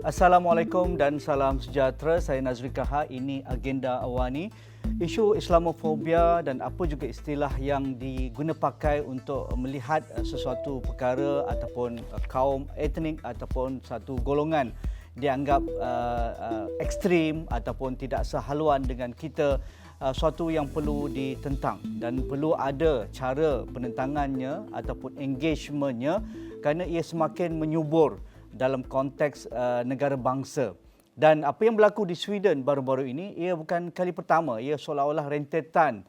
Assalamualaikum dan salam sejahtera. Saya Nazri Kaha. Ini agenda awani. Isu Islamofobia dan apa juga istilah yang diguna pakai untuk melihat sesuatu perkara ataupun kaum etnik ataupun satu golongan dianggap ekstrim ataupun tidak sehaluan dengan kita, suatu yang perlu ditentang dan perlu ada cara penentangannya ataupun engagementnya kerana ia semakin menyubur dalam konteks negara bangsa. Dan apa yang berlaku di Sweden baru-baru ini, ia bukan kali pertama. Ia seolah-olah rentetan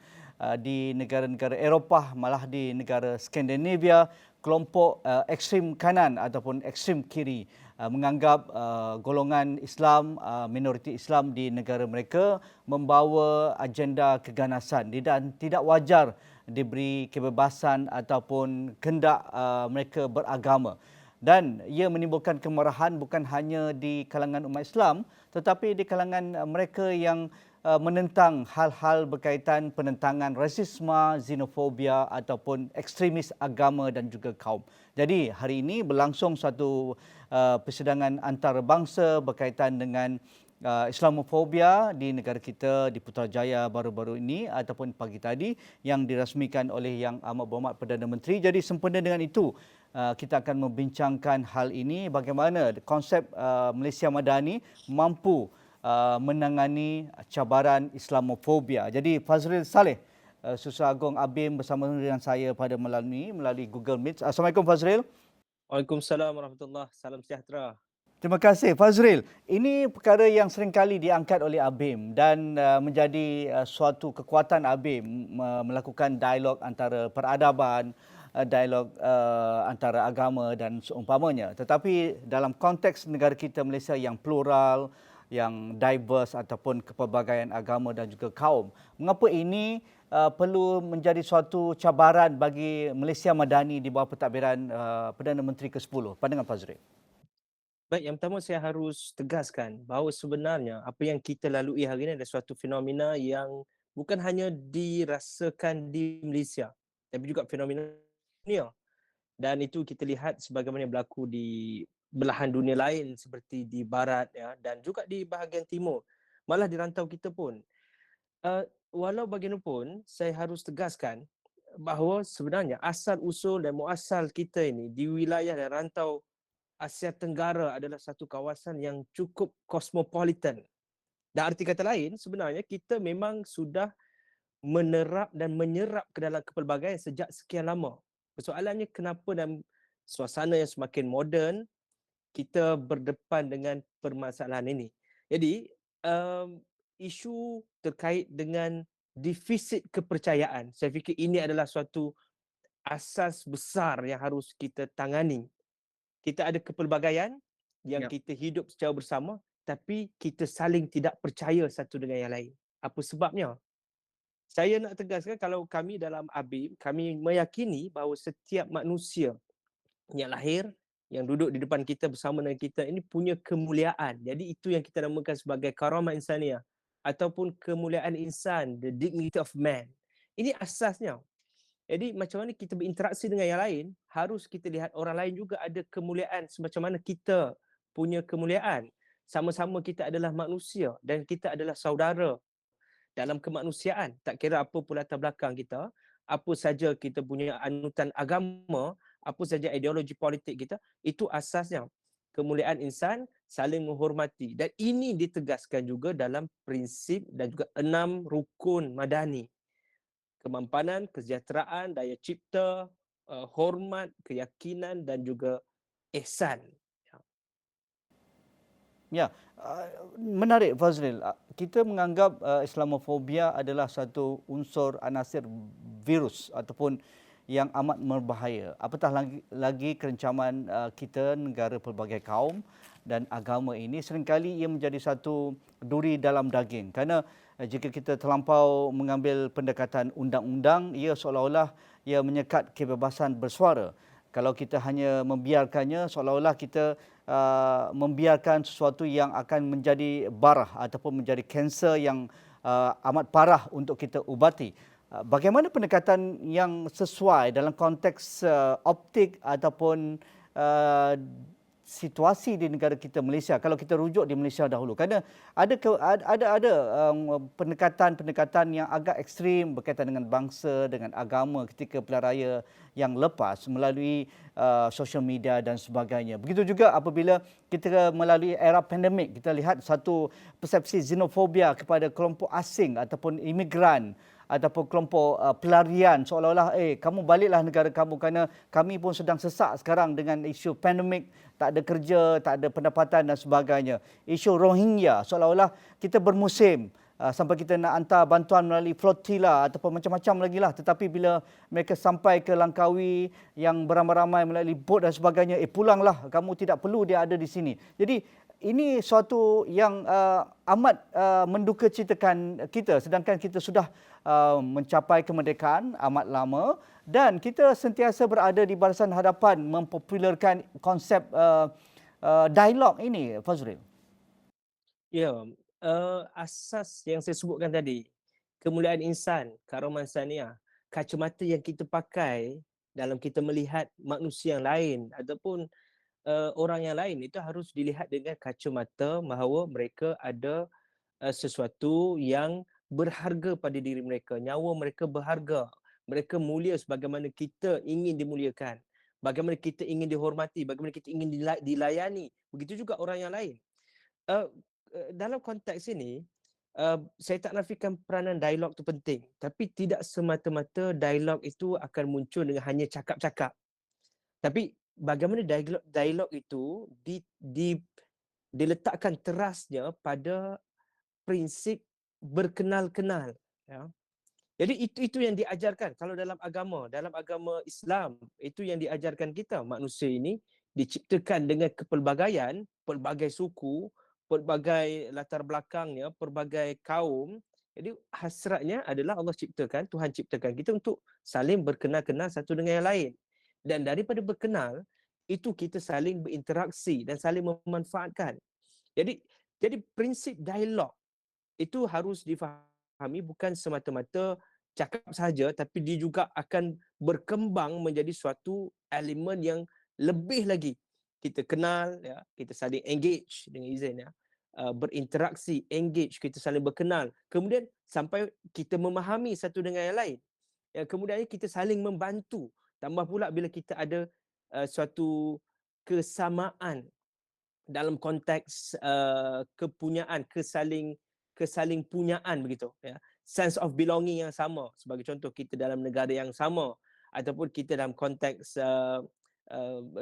di negara-negara Eropah, malah di negara Skandinavia, kelompok ekstrim kanan ataupun ekstrim kiri menganggap golongan Islam, minoriti Islam di negara mereka membawa agenda keganasan dan tidak wajar diberi kebebasan ataupun kehendak mereka beragama. Dan ia menimbulkan kemarahan bukan hanya di kalangan umat Islam tetapi di kalangan mereka yang menentang hal-hal berkaitan penentangan rasisme, xenofobia ataupun ekstremis agama dan juga kaum. Jadi hari ini berlangsung satu persidangan antarabangsa berkaitan dengan Islamofobia di negara kita di Putrajaya baru-baru ini ataupun pagi tadi yang dirasmikan oleh Yang Amat Berhormat Perdana Menteri. Jadi sempena dengan itu kita akan membincangkan hal ini, bagaimana konsep Malaysia Madani mampu menangani cabaran Islamofobia. Jadi Fazril Saleh, Susah Agung ABIM bersama dengan saya pada melalui Google Meet. Assalamualaikum Fazril. Waalaikumsalam warahmatullahi. Salam sejahtera. Terima kasih Fazril. Ini perkara yang seringkali diangkat oleh ABIM dan menjadi suatu kekuatan ABIM melakukan dialog antara peradaban, dialog antara agama dan seumpamanya. Tetapi dalam konteks negara kita Malaysia yang plural, yang diverse ataupun kepelbagaian agama dan juga kaum, mengapa ini perlu menjadi suatu cabaran bagi Malaysia Madani di bawah pentadbiran Perdana Menteri ke-10? Pandangan Fazril. Baik, yang pertama saya harus tegaskan bahawa sebenarnya apa yang kita lalui hari ini adalah suatu fenomena yang bukan hanya dirasakan di Malaysia, tapi juga fenomena dunia. Dan itu kita lihat sebagaimana berlaku di belahan dunia lain seperti di barat ya, dan juga di bahagian timur. Malah di rantau kita pun. Walau bagaimanapun, saya harus tegaskan bahawa sebenarnya asal usul dan muasal kita ini di wilayah dan rantau Asia Tenggara adalah satu kawasan yang cukup kosmopolitan. Dan arti kata lain, sebenarnya kita memang sudah menerap dan menyerap ke dalam kepelbagaian sejak sekian lama. Persoalannya kenapa dalam suasana yang semakin moden, kita berdepan dengan permasalahan ini. Jadi, isu terkait dengan defisit kepercayaan, saya fikir ini adalah suatu asas besar yang harus kita tangani. Kita ada kepelbagaian yang kita hidup secara bersama, tapi kita saling tidak percaya satu dengan yang lain. Apa sebabnya? Saya nak tegaskan kalau kami dalam ABIM, kami meyakini bahawa setiap manusia yang lahir, yang duduk di depan kita bersama dengan kita ini punya kemuliaan. Jadi itu yang kita namakan sebagai karamah insaniah ataupun kemuliaan insan, the dignity of man. Ini asasnya. Jadi macam mana kita berinteraksi dengan yang lain, harus kita lihat orang lain juga ada kemuliaan semacam mana kita punya kemuliaan. Sama-sama kita adalah manusia dan kita adalah saudara dalam kemanusiaan. Tak kira apa pun latar belakang kita, apa saja kita punya anutan agama, apa saja ideologi politik kita, itu asasnya. Kemuliaan insan, saling menghormati. Dan ini ditegaskan juga dalam prinsip dan juga 6 rukun madani. Kemampanan, kesejahteraan, daya cipta, hormat, keyakinan dan juga ihsan. Ya, menarik Fazril. Kita menganggap Islamofobia adalah satu unsur anasir virus ataupun yang amat berbahaya. Apatah lagi kerencaman kita negara pelbagai kaum dan agama ini seringkali ia menjadi satu duri dalam daging. Kerana jika kita terlampau mengambil pendekatan undang-undang, ia seolah-olah ia menyekat kebebasan bersuara. Kalau kita hanya membiarkannya, seolah-olah kita membiarkan sesuatu yang akan menjadi barah ataupun menjadi kanser yang amat parah untuk kita ubati. Bagaimana pendekatan yang sesuai dalam konteks optik ataupun situasi di negara kita Malaysia, kalau kita rujuk di Malaysia dahulu, kerana ada pendekatan-pendekatan yang agak ekstrim berkaitan dengan bangsa, dengan agama ketika pilihan raya yang lepas melalui social media dan sebagainya. Begitu juga apabila kita melalui era pandemik, kita lihat satu persepsi xenofobia kepada kelompok asing ataupun imigran ataupun kelompok pelarian, seolah-olah kamu baliklah negara kamu kerana kami pun sedang sesak sekarang dengan isu pandemik, tak ada kerja, tak ada pendapatan dan sebagainya. Isu Rohingya, seolah-olah kita bermusim sampai kita nak hantar bantuan melalui flotilla ataupun macam-macam lagi lah. Tetapi bila mereka sampai ke Langkawi yang beramai-ramai melalui bot dan sebagainya, pulanglah, kamu tidak perlu dia ada di sini. Jadi ini suatu yang amat mendukacitakan kita, sedangkan kita sudah mencapai kemerdekaan amat lama dan kita sentiasa berada di barisan hadapan mempopularkan konsep dialog ini, Fazril. Ya, asas yang saya sebutkan tadi, kemuliaan insan, karaman saniah, kacamata yang kita pakai dalam kita melihat manusia yang lain ataupun orang yang lain itu harus dilihat dengan kacamata bahawa mereka ada sesuatu yang berharga pada diri mereka. Nyawa mereka berharga. Mereka mulia sebagaimana kita ingin dimuliakan. Bagaimana kita ingin dihormati, bagaimana kita ingin dilayani. Begitu juga orang yang lain. Uh, Dalam konteks ini, saya tak nafikan peranan dialog itu penting. Tapi tidak semata-mata dialog itu akan muncul dengan hanya cakap-cakap. Tapi bagaimana dialog itu diletakkan terasnya pada prinsip berkenal-kenal. Ya. Jadi itu yang diajarkan kalau dalam agama Islam itu yang diajarkan kita. Manusia ini diciptakan dengan kepelbagaian, pelbagai suku, pelbagai latar belakangnya, pelbagai kaum. Jadi hasratnya adalah Allah ciptakan, Tuhan ciptakan kita untuk saling berkenal-kenal satu dengan yang lain. Dan daripada berkenal, itu kita saling berinteraksi dan saling memanfaatkan. Jadi prinsip dialog itu harus difahami bukan semata-mata cakap saja, tapi dia juga akan berkembang menjadi suatu elemen yang lebih lagi. Kita kenal, ya, kita saling engage dengan izin, ya, berinteraksi, engage, kita saling berkenal. Kemudian sampai kita memahami satu dengan yang lain. Ya, kemudian kita saling membantu. Tambah pula bila kita ada suatu kesamaan dalam konteks kepunyaan, kesaling punyaan begitu, ya. Sense of belonging yang sama, sebagai contoh kita dalam negara yang sama ataupun kita dalam konteks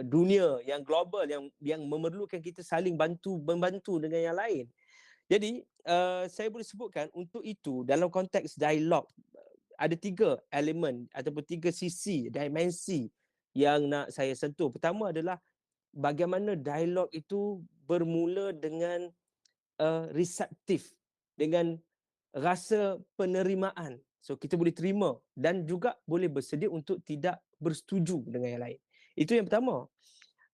dunia yang global yang memerlukan kita saling membantu dengan yang lain. Jadi saya boleh sebutkan untuk itu dalam konteks dialog ada 3 elemen ataupun 3 sisi, dimensi yang nak saya sentuh. Pertama adalah bagaimana dialog itu bermula dengan reseptif, dengan rasa penerimaan. So kita boleh terima dan juga boleh bersedia untuk tidak bersetuju dengan yang lain. Itu yang pertama.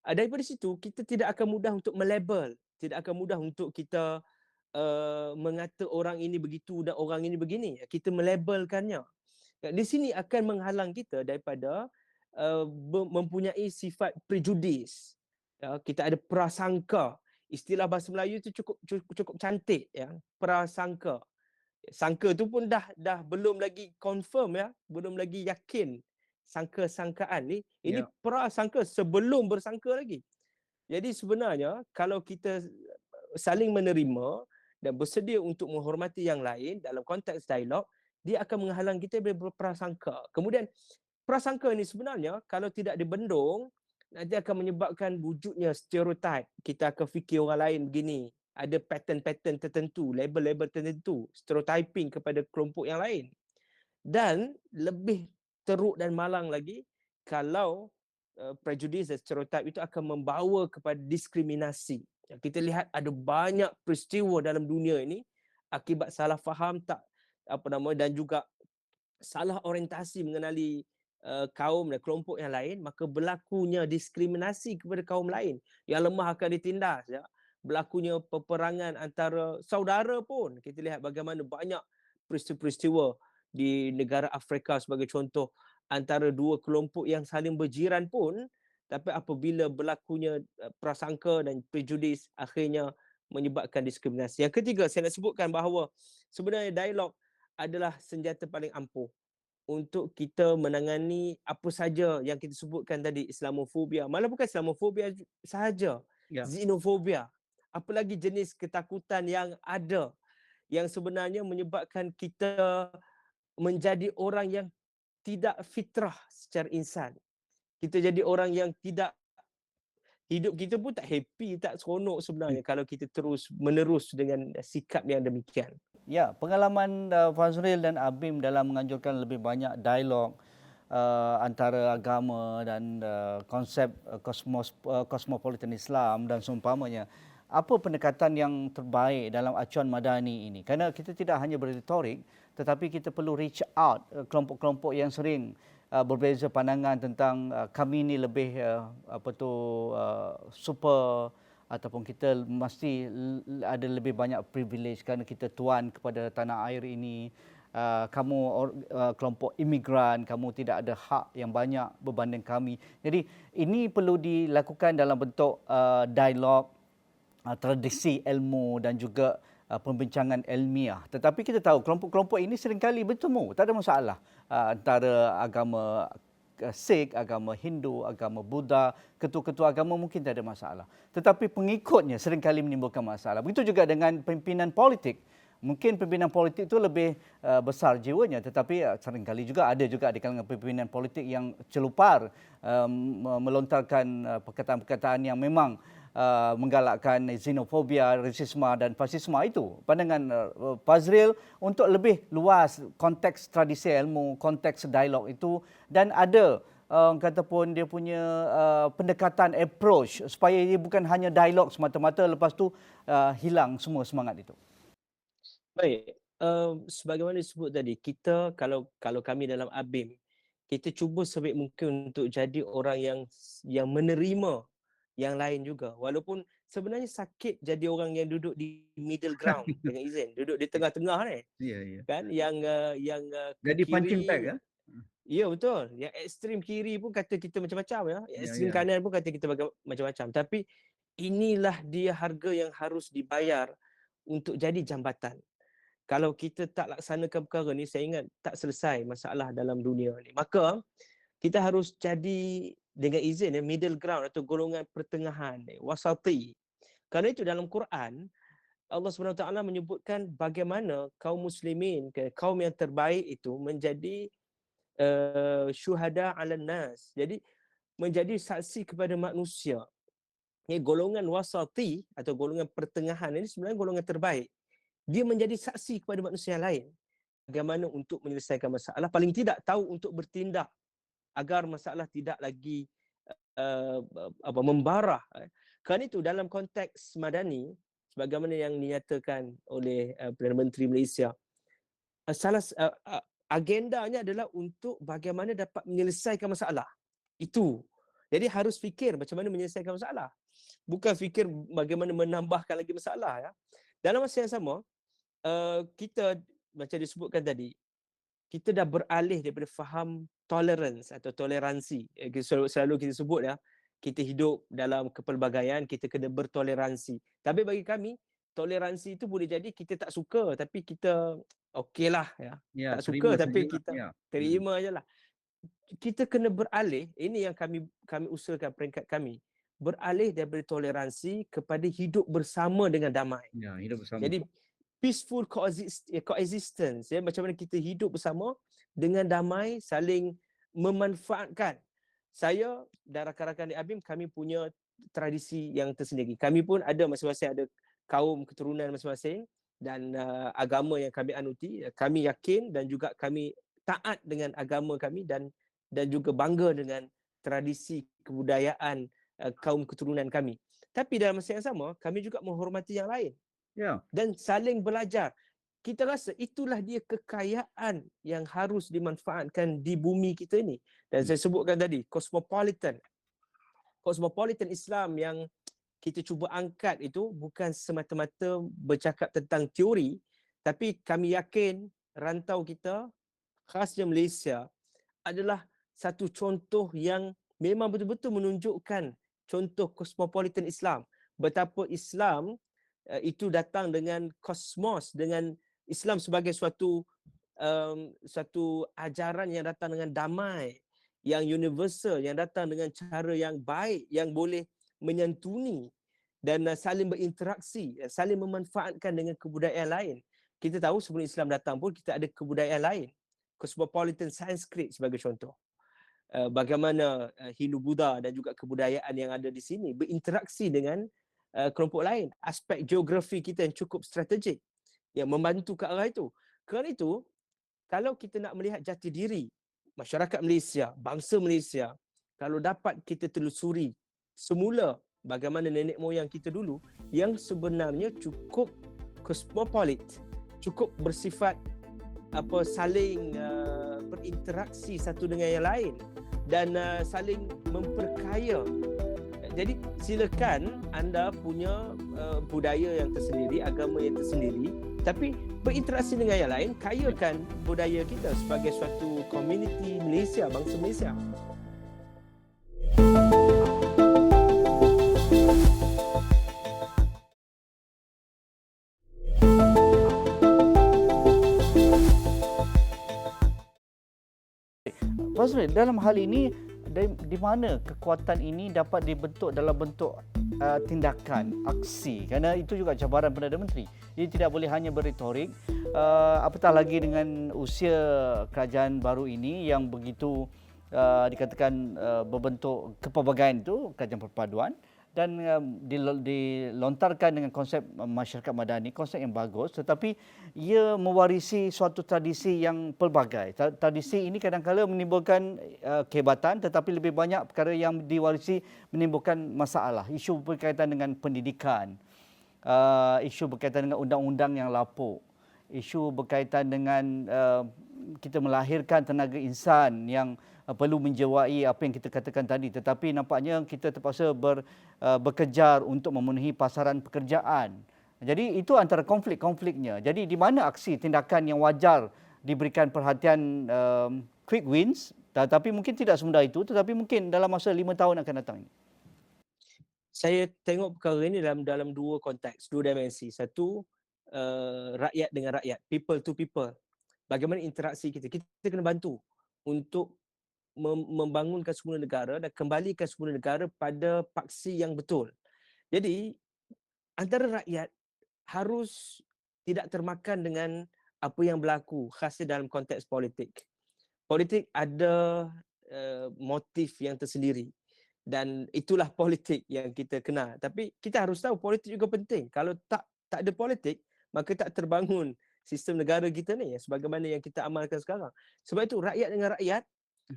Daripada situ kita tidak akan mudah untuk melabel, tidak akan mudah untuk kita mengata orang ini begitu dan orang ini begini. Kita melabelkannya. Di sini akan menghalang kita daripada mempunyai sifat prejudis. Ya, kita ada prasangka. Istilah bahasa Melayu itu cukup cantik, ya. Prasangka. Sangka tu pun dah belum lagi confirm, ya, belum lagi yakin. Sangka-sangkaan ni, ini prasangka sebelum bersangka lagi. Jadi sebenarnya kalau kita saling menerima dan bersedia untuk menghormati yang lain dalam konteks dialog, dia akan menghalang kita dari berprasangka. Kemudian prasangka ini sebenarnya kalau tidak dibendung, nanti akan menyebabkan wujudnya stereotip. Kita akan fikir orang lain begini. Ada pattern-pattern tertentu, label-label tertentu, stereotyping kepada kelompok yang lain. Dan lebih teruk dan malang lagi kalau prejudice dan stereotip itu akan membawa kepada diskriminasi. Kita lihat ada banyak peristiwa dalam dunia ini akibat salah faham dan juga salah orientasi mengenali kaum dan kelompok yang lain, maka berlakunya diskriminasi kepada kaum lain. Yang lemah akan ditindas, ya. Berlakunya peperangan antara saudara pun. Kita lihat bagaimana banyak peristiwa-peristiwa di negara Afrika sebagai contoh, antara dua kelompok yang saling berjiran pun Tapi apabila berlakunya prasangka dan prejudis, akhirnya menyebabkan diskriminasi. Yang ketiga, saya nak sebutkan bahawa sebenarnya dialog adalah senjata paling ampuh untuk kita menangani apa saja yang kita sebutkan tadi, Islamofobia. Malah bukan Islamofobia sahaja, Ya. xenofobia. Apalagi jenis ketakutan yang ada yang sebenarnya menyebabkan kita menjadi orang yang tidak fitrah secara insan. Kita jadi orang yang tidak, hidup kita pun tak happy, tak seronok sebenarnya kalau kita terus menerus dengan sikap yang demikian. Ya, pengalaman Fazril dan Abim dalam menganjurkan lebih banyak dialog antara agama dan konsep kosmopolitan Islam dan seumpamanya. Apa pendekatan yang terbaik dalam acuan madani ini? Kerana kita tidak hanya berretorik, tetapi kita perlu reach out kelompok-kelompok yang sering berbeza pandangan tentang kami ini lebih super, ataupun kita mesti ada lebih banyak privilege kerana kita tuan kepada tanah air ini. Kamu kelompok imigran, kamu tidak ada hak yang banyak berbanding kami. Jadi ini perlu dilakukan dalam bentuk dialog, tradisi ilmu dan juga perbincangan ilmiah. Tetapi kita tahu kelompok-kelompok ini seringkali bertemu, tak ada masalah antara agama Sikh, agama Hindu, agama Buddha, ketua-ketua agama mungkin tak ada masalah. Tetapi pengikutnya seringkali menimbulkan masalah. Begitu juga dengan pimpinan politik. Mungkin pimpinan politik itu lebih besar jiwanya, tetapi seringkali juga ada juga di kalangan pimpinan politik yang celupar melontarkan perkataan-perkataan yang memang menggalakkan xenofobia, rasisme dan fasisme itu. Pandangan Fazril untuk lebih luas konteks tradisi ilmu, konteks dialog itu, dan ada kata pun dia punya pendekatan approach supaya ia bukan hanya dialog semata-mata lepas tu hilang semua semangat itu. Baik, sebagaimana disebut tadi, kita kalau kami dalam ABIM, kita cuba sebaik mungkin untuk jadi orang yang menerima yang lain juga. Walaupun sebenarnya sakit jadi orang yang duduk di middle ground dengan izin, duduk di tengah-tengah ni, Ya, ya. kan, yang ke Jadi punching bag kiri, ya. ya betul. Yang ekstrim kiri pun kata kita macam-macam ya. Yang Ya, ekstrim ya. kanan pun kata kita macam-macam. Tapi inilah dia harga yang harus dibayar untuk jadi jambatan. Kalau kita tak laksanakan perkara ni, saya ingat tak selesai masalah dalam dunia ni. Maka kita harus jadi dengan izin middle ground atau golongan pertengahan, wasati. Kerana itu dalam Quran Allah SWT menyebutkan bagaimana kaum muslimin, kaum yang terbaik itu menjadi syuhada 'alan nas. Jadi menjadi saksi kepada manusia. Golongan wasati atau golongan pertengahan ini sebenarnya golongan terbaik. Dia menjadi saksi kepada manusia lain bagaimana untuk menyelesaikan masalah, paling tidak tahu untuk bertindak agar masalah tidak lagi membarah. Kerana itu dalam konteks madani, sebagaimana yang dinyatakan oleh Perdana Menteri Malaysia, salah agendanya adalah untuk bagaimana dapat menyelesaikan masalah. Itu. Jadi harus fikir macam mana menyelesaikan masalah. Bukan fikir bagaimana menambahkan lagi masalah ya. Dalam masa yang sama, kita macam disebutkan tadi, kita dah beralih daripada faham tolerance atau toleransi. Selalu kita sebut ya, kita hidup dalam kepelbagaian, kita kena bertoleransi. Tapi bagi kami, toleransi itu boleh jadi kita tak suka tapi kita okeylah ya. Ya, Tak terima suka tapi sajalah. kita Ya. terima ajalah. Kita kena beralih, ini yang kami usahakan peringkat kami. Beralih daripada toleransi kepada hidup bersama dengan damai. Ya, hidup bersama. Jadi peaceful coexistence ya, macam mana kita hidup bersama dengan damai, saling memanfaatkan. Saya dan rakan-rakan di ABIM, kami punya tradisi yang tersendiri. Kami pun ada masing-masing ada kaum keturunan masing-masing dan agama yang kami anuti. Kami yakin dan juga kami taat dengan agama kami dan juga bangga dengan tradisi kebudayaan kaum keturunan kami. Tapi dalam masa yang sama, kami juga menghormati yang lain. Ya. Dan saling belajar. Kita rasa itulah dia kekayaan yang harus dimanfaatkan di bumi kita ni. Dan saya sebutkan tadi, cosmopolitan Islam yang kita cuba angkat itu bukan semata-mata bercakap tentang teori, tapi kami yakin rantau kita, khasnya Malaysia, adalah satu contoh yang memang betul-betul menunjukkan contoh kosmopolitan Islam. Betapa Islam itu datang dengan kosmos, dengan Islam sebagai suatu ajaran yang datang dengan damai, yang universal, yang datang dengan cara yang baik, yang boleh menyantuni dan saling berinteraksi, saling memanfaatkan dengan kebudayaan lain. Kita tahu sebelum Islam datang pun kita ada kebudayaan lain. Cosmopolitan Sanskrit sebagai contoh. Bagaimana Hindu-Buddha dan juga kebudayaan yang ada di sini berinteraksi dengan kelompok lain. Aspek geografi kita yang cukup strategik yang membantu ke arah itu. Kerana itu, kalau kita nak melihat jati diri masyarakat Malaysia, bangsa Malaysia, kalau dapat kita telusuri semula bagaimana nenek moyang kita dulu yang sebenarnya cukup cosmopolit, cukup bersifat saling berinteraksi satu dengan yang lain dan saling memperkaya. Jadi silakan anda punya budaya yang tersendiri, agama yang tersendiri, tapi berinteraksi dengan yang lain, kayakan budaya kita sebagai suatu komuniti Malaysia, bangsa Malaysia. Pak Zul, dalam hal ini di mana kekuatan ini dapat dibentuk dalam bentuk tindakan, aksi, kerana itu juga cabaran Perdana Menteri. Jadi tidak boleh hanya berretorik, apatah lagi dengan usia kerajaan baru ini yang begitu dikatakan berbentuk kepelbagaian itu, kerajaan perpaduan, dan dilontarkan dengan konsep masyarakat madani, konsep yang bagus, tetapi ia mewarisi suatu tradisi yang pelbagai. Tradisi ini kadang-kadang menimbulkan kehebatan, tetapi lebih banyak perkara yang diwarisi menimbulkan masalah. Isu berkaitan dengan pendidikan, isu berkaitan dengan undang-undang yang lapuk, isu berkaitan dengan kita melahirkan tenaga insan yang perlu menjiwai apa yang kita katakan tadi, tetapi nampaknya kita terpaksa bekerja untuk memenuhi pasaran pekerjaan. Jadi itu antara konflik-konfliknya. Jadi di mana aksi tindakan yang wajar diberikan perhatian quick wins, tetapi mungkin tidak semudah itu, tetapi mungkin dalam masa 5 tahun akan datang ini. Saya tengok perkara ini dalam dua konteks, dua dimensi. Satu, rakyat dengan rakyat, people to people. Bagaimana interaksi kita. Kita kena bantu untuk membangunkan semula negara dan kembalikan semula negara pada paksi yang betul. Jadi antara rakyat harus tidak termakan dengan apa yang berlaku khasnya dalam konteks politik. Politik ada motif yang tersendiri dan itulah politik yang kita kenal. Tapi kita harus tahu politik juga penting. Kalau tak ada politik, maka tak terbangun sistem negara kita ni sebagaimana yang kita amalkan sekarang. Sebab itu rakyat dengan rakyat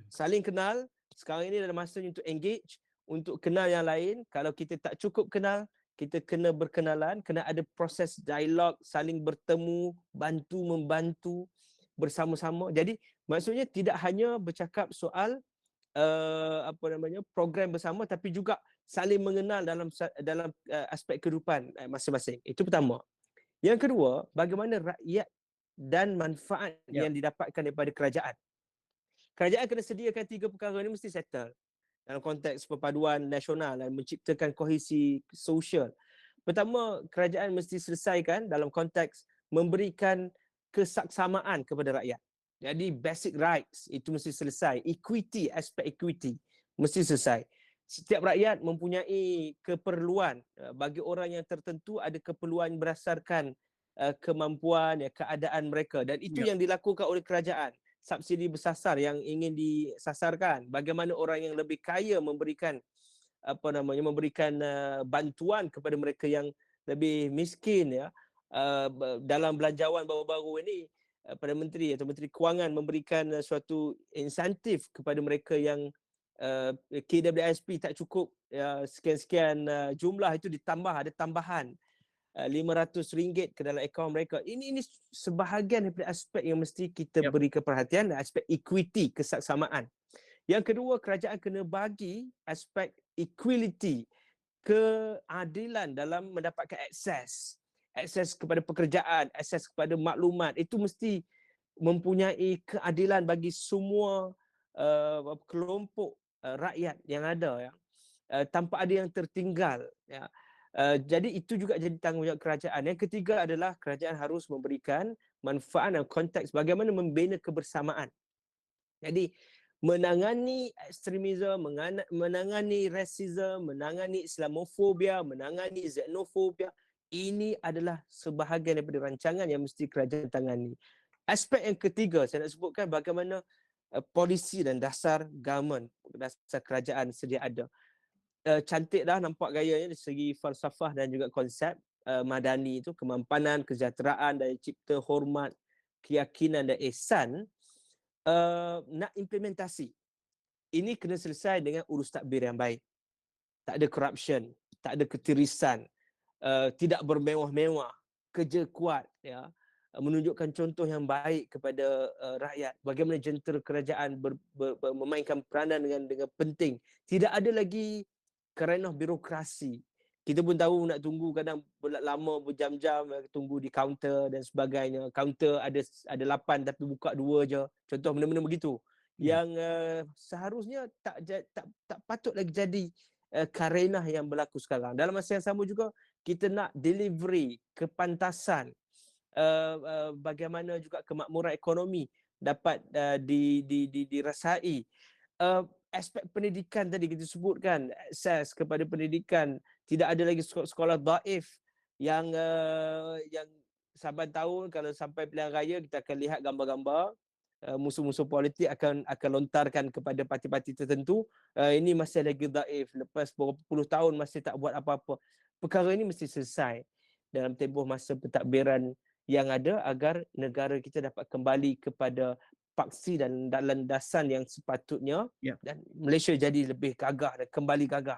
saling kenal. Sekarang ini adalah masanya untuk engage, untuk kenal yang lain. Kalau kita tak cukup kenal, kita kena berkenalan, kena ada proses dialog, saling bertemu, bantu-membantu bersama-sama. Jadi maksudnya tidak hanya bercakap soal program bersama, tapi juga saling mengenal dalam aspek kehidupan masing-masing. Itu pertama. Yang kedua, bagaimana rakyat dan manfaat yang didapatkan daripada kerajaan. Kerajaan kena sediakan 3 perkara ini mesti settle dalam konteks perpaduan nasional dan menciptakan kohesi sosial. Pertama, kerajaan mesti selesaikan dalam konteks memberikan kesaksamaan kepada rakyat. Jadi basic rights itu mesti selesai. Equity, aspek equity mesti selesai. Setiap rakyat mempunyai keperluan. Bagi orang yang tertentu ada keperluan berdasarkan kemampuan, keadaan mereka, dan itu yang dilakukan oleh kerajaan. Subsidi bersasar yang ingin disasarkan, bagaimana orang yang lebih kaya memberikan bantuan kepada mereka yang lebih miskin dalam belanjawan baru-baru ini Perdana Menteri atau Menteri Kewangan memberikan suatu insentif kepada mereka yang KWSP tak cukup sekian-sekian jumlah, itu ditambah, ada tambahan RM500 ke dalam akaun mereka. Ini sebahagian daripada aspek yang mesti kita beri perhatian, aspek equity, kesaksamaan. Yang kedua, kerajaan kena bagi aspek equality, keadilan dalam mendapatkan akses kepada pekerjaan, akses kepada maklumat. Itu mesti mempunyai keadilan bagi semua kelompok rakyat yang ada, ya, tanpa ada yang tertinggal, ya. Jadi itu juga jadi tanggungjawab kerajaan. Yang ketiga adalah kerajaan harus memberikan manfaat dan konteks bagaimana membina kebersamaan. Jadi menangani ekstremisme, menangani rasisme, menangani Islamofobia, menangani xenofobia, ini adalah sebahagian daripada rancangan yang mesti kerajaan tangani. Aspek yang ketiga saya nak sebutkan bagaimana polisi dan dasar government, dasar kerajaan sedia ada. Cantik dah nampak gayanya dari segi falsafah dan juga konsep madani itu, kemampanan, kesejahteraan, daya cipta, hormat, keyakinan dan ihsan. Nak implementasi ini kena selesai dengan urus tadbir yang baik. Tak ada corruption, tak ada ketirisan, tidak bermewah-mewah, kerja kuat, ya, menunjukkan contoh yang baik kepada rakyat. Bagaimana jentera kerajaan memainkan peranan dengan penting. Tidak ada lagi kerana birokrasi. Kita pun tahu nak tunggu kadang lama berjam-jam tunggu di kaunter dan sebagainya. Kaunter ada 8 tapi buka 2 je. Contoh benda-benda begitu. Yang seharusnya tak patut lagi jadi karenah yang berlaku sekarang. Dalam masa yang sama juga kita nak delivery kepantasan, bagaimana juga kemakmuran ekonomi dapat dirasai. Aspek pendidikan tadi kita sebutkan, akses kepada pendidikan, tidak ada lagi sekolah daif yang saban tahun kalau sampai pilihan raya kita akan lihat gambar-gambar musuh-musuh politik akan lontarkan kepada parti-parti tertentu, ini masih lagi daif, lepas beberapa puluh tahun masih tak buat apa-apa. Perkara ini mesti selesai dalam tempoh masa pentadbiran yang ada agar negara kita dapat kembali kepada paksi dan landasan yang sepatutnya, dan Malaysia jadi lebih gagah dan kembali gagah.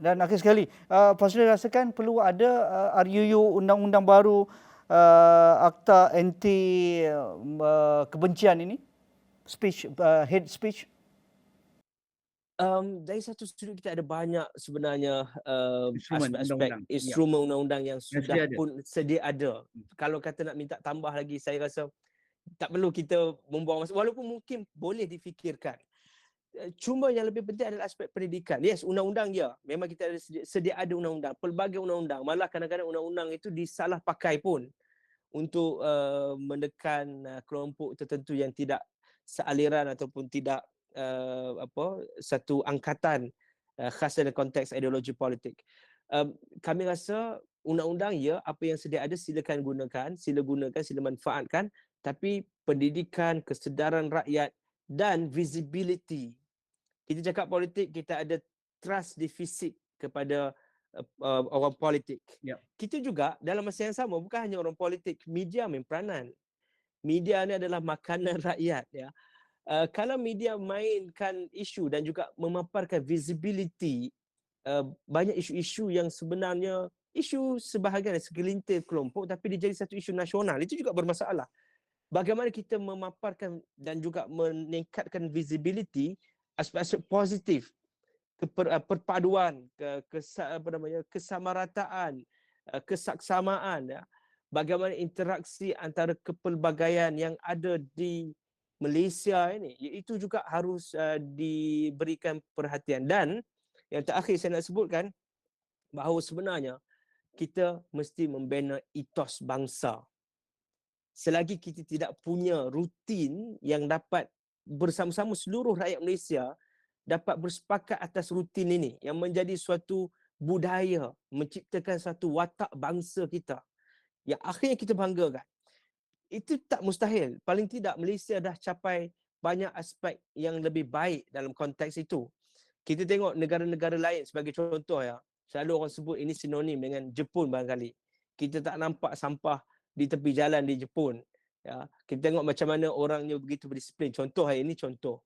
Dan akhir sekali, Fazrul rasakan perlu ada RUU undang-undang baru, akta anti kebencian ini, speech, hate speech? Dari satu sudut kita ada banyak sebenarnya aspek-aspek Instrumen instrumen undang-undang yang sudah sedia ada. pun sedia ada. Kalau kata nak minta tambah lagi, saya rasa tak perlu kita membuang masa, walaupun mungkin boleh difikirkan. Cuma yang lebih penting adalah aspek pendidikan. Yes, undang-undang ya, memang kita ada sedia ada undang-undang, pelbagai undang-undang. Malah kadang-kadang undang-undang itu disalah pakai pun untuk menekan kelompok tertentu yang tidak sealiran ataupun tidak satu angkatan khas dalam konteks ideologi politik. Kami rasa undang-undang ya, apa yang sedia ada silakan gunakan, sila manfaatkan, tapi pendidikan, kesedaran rakyat dan visibility. Kita cakap politik, kita ada trust deficit kepada orang politik. Kita juga dalam masa yang sama, bukan hanya orang politik, media main peranan. Media ni adalah makanan rakyat, ya. Kalau media mainkan isu dan juga memaparkan visibility banyak isu-isu yang sebenarnya isu sebahagian segelintir kelompok tapi dia jadi satu isu nasional, itu juga bermasalah. Bagaimana kita memaparkan dan juga meningkatkan visibility aspek-aspek positif, perpaduan, kesamarataan, kesaksamaan, ya. Bagaimana interaksi antara kepelbagaian yang ada di Malaysia ini, itu juga harus diberikan perhatian. Dan yang terakhir saya nak sebutkan bahawa sebenarnya kita mesti membina etos bangsa. Selagi kita tidak punya rutin yang dapat bersama-sama seluruh rakyat Malaysia dapat bersepakat atas rutin ini yang menjadi suatu budaya, menciptakan satu watak bangsa kita yang akhirnya kita banggakan. Itu tak mustahil. Paling tidak Malaysia dah capai banyak aspek yang lebih baik dalam konteks itu. Kita tengok negara-negara lain sebagai contoh, ya. Selalu orang sebut ini sinonim dengan Jepun barangkali. Kita tak nampak sampah di tepi jalan di Jepun. Ya. Kita tengok macam mana orangnya begitu berdisiplin. Contoh hari ini contoh.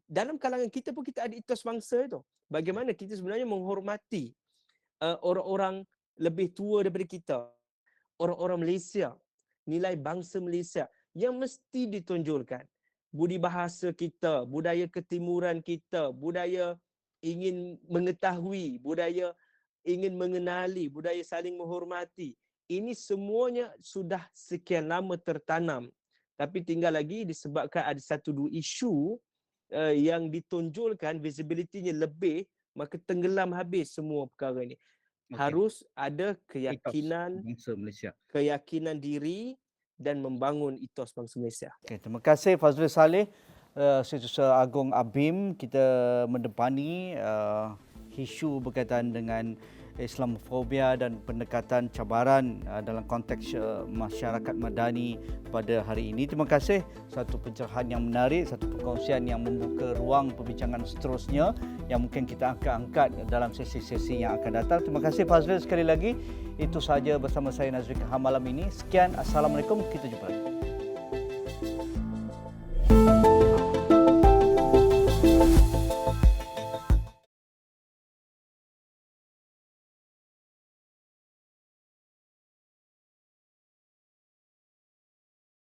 Dalam kalangan kita pun kita ada etos bangsa itu. Bagaimana kita sebenarnya menghormati orang-orang lebih tua daripada kita. Orang-orang Malaysia, nilai bangsa Malaysia yang mesti ditonjolkan. Budi bahasa kita, budaya ketimuran kita, budaya ingin mengetahui, budaya ingin mengenali, budaya saling menghormati. Ini semuanya sudah sekian lama tertanam. Tapi tinggal lagi disebabkan ada satu dua isu yang ditonjolkan visibility-nya lebih, maka tenggelam habis semua perkara ini. Okey. Harus ada Etos bangsa Malaysia. keyakinan diri dan membangun etos bangsa Malaysia. Okay, terima kasih Fazrul Saleh, Setiausaha Agung ABIM. Kita mendepani isu berkaitan dengan Islamofobia dan pendekatan cabaran dalam konteks masyarakat madani pada hari ini. Terima kasih, satu pencerahan yang menarik, satu perkongsian yang membuka ruang perbincangan seterusnya yang mungkin kita akan angkat dalam sesi-sesi yang akan datang. Terima kasih Fazrul sekali lagi. Itu sahaja bersama saya Nazri Kahar malam ini. Sekian, Assalamualaikum, kita jumpa lagi.